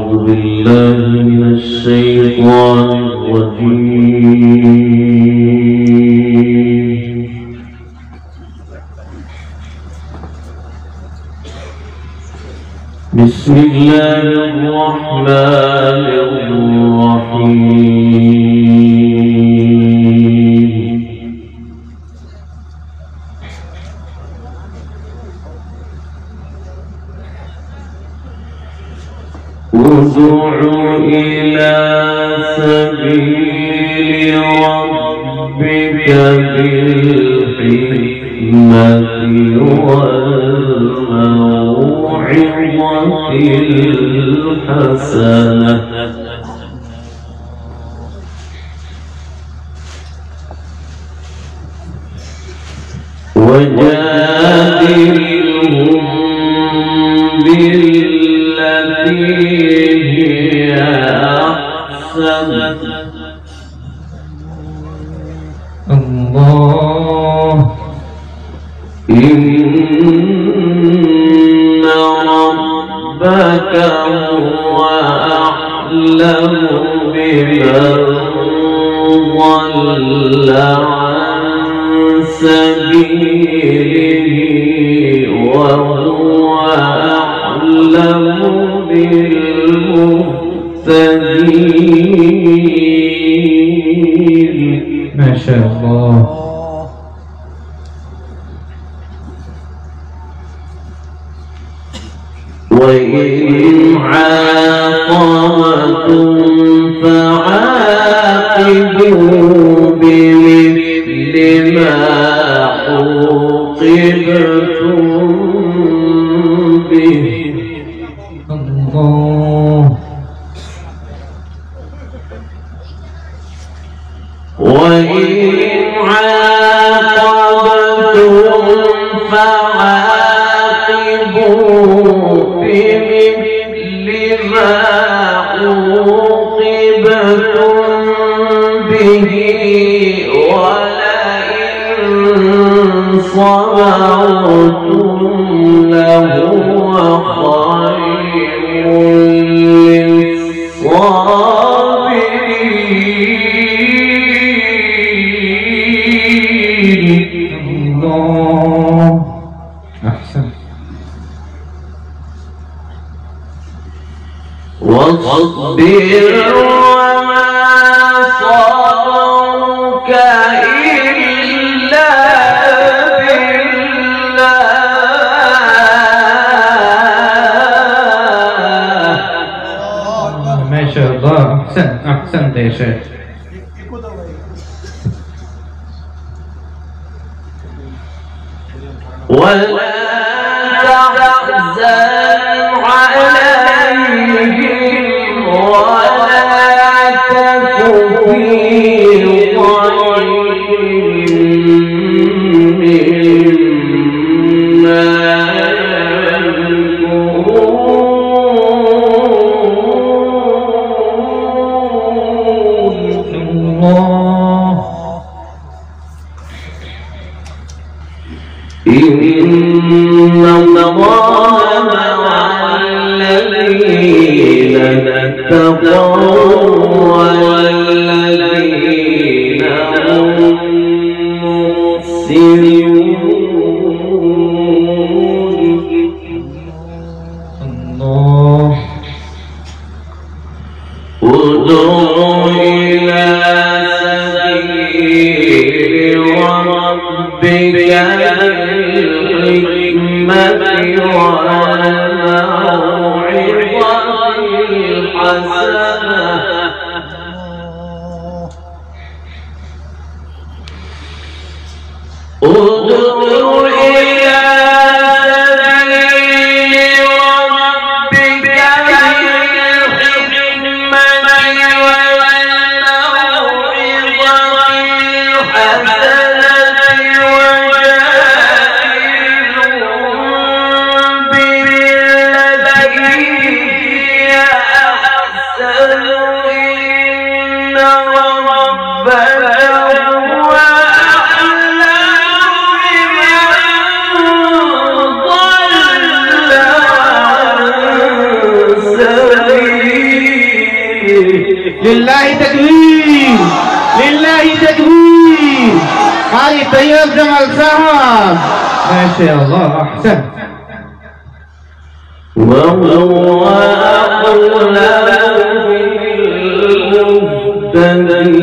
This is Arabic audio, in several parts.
أعوذ بالله من الشيطان الرجيم. بسم الله الرحمن الرحيم. ادع إلى سبيل ربك بالحكمة والموعظة الحسنة وجادلهم بالتي هي أحسن. الله. إن ربك هو أعلم بمن ضل عن سبيله وهو أعلم بالمهتدين. ما شاء الله. وإن عاقبتم فعاقبوا بمثل ما عوقبتم به. الله. وإن عاقبتم فعاقبوا بمثل ما عوقبتم به ولئن صبرتم لهو خير للصابرين. الله. أحسن. واصبر وما صبرك إلا بالله. ما شاء الله. أحسنت يا شيخ. ولا تحزن عليهم ولا تك في ضيق مما يمكرون. الله. إن الله مع الذين اتقوا والذين هم محسنون. الله. ادع إلى سبيل ربك بالحكمة والموعظة الحسنة ادع إلى سبيل ربك بالحكمة والموعظة الحسنة وجادلهم بالتي هي أحسن لله تكبير لله تكبير. قاري طيب جمال صاحب ما شاء الله أحسن. وهو أقلم المهتدين.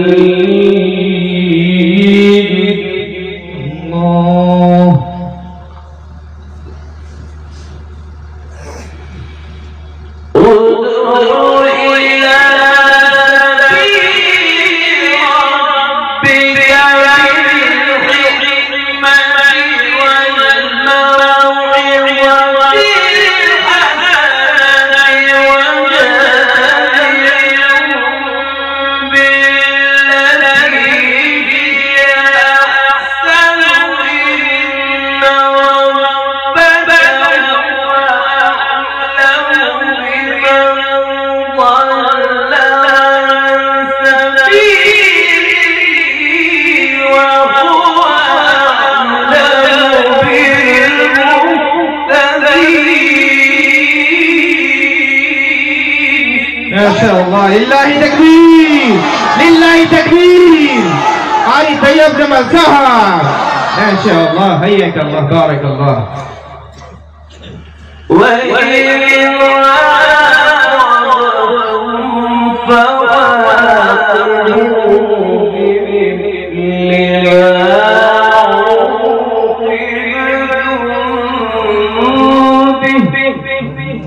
الله ادعو إلى سبيل ربك بالحكمة والموعظة الحسنة وجادلهم بالتي هي أحسن إن ربك هو أعلم بمن ضل عن سبيله وهو أعلم بالمهتدين. ما شاء الله لله تكبير لله تكبير. قاري طيب جمال صاحب ما شاء الله حياك الله بارك الله. وإن عاقبتم فعاقبوا بمثل ما عوقبتم به.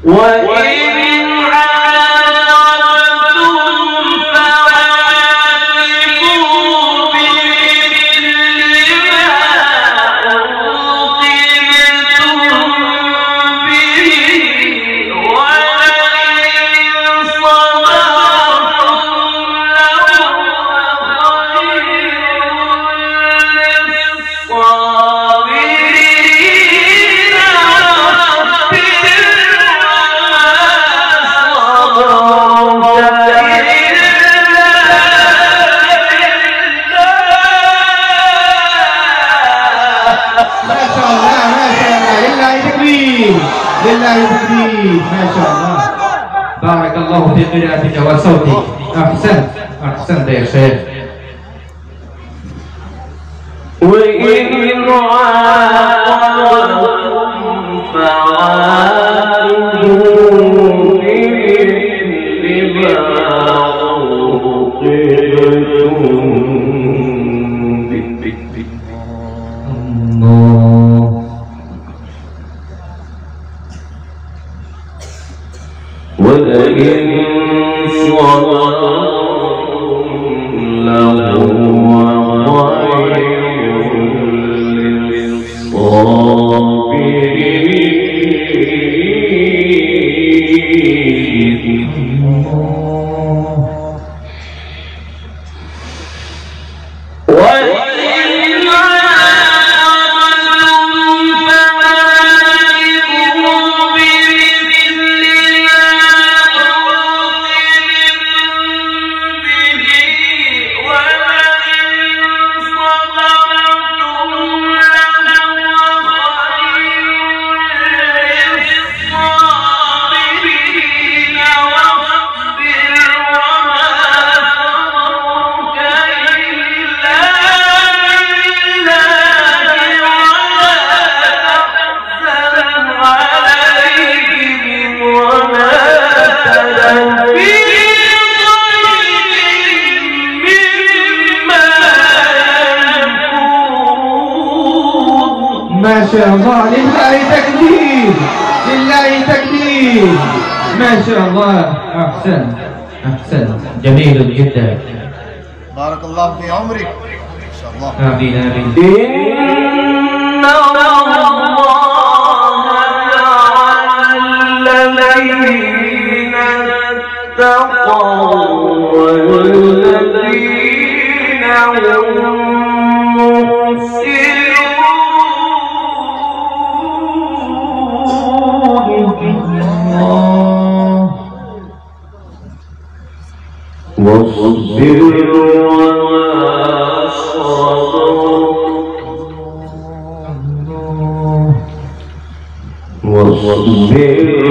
الله وإن عاقبتم فعاقبوا بمثل ما عوقبتم به ولئن صبرتم لهو خير للصابرين. ما شاء الله ما شاء الله لله تكبير لله تكبير ما شاء الله. بارك الله في قراءتك وصوتك. أحسنت أحسنت يا شيخ. وإن عاقبتم فعاقبوا بمثل ما عوقبتم به الله ولئن صبرتم لهو خير للصابرين. وإن عاقبتم فعاقبوا بمثل ما عوقبتم به ولئن صبرتم لهو خير للصابرين. واصبر وما صبرك إلا بالله ولا تحزن عليهم وما تدبير مما ينكرون. ما شاء الله لله تكبير لله تكبير ما شاء الله. أحسن أحسن جميل جدا. بارك الله في عمرك ان شاء الله. آمين آمين. إن الله جعل الذين اتقوا والذين هم واصبر وما صبرك واصبر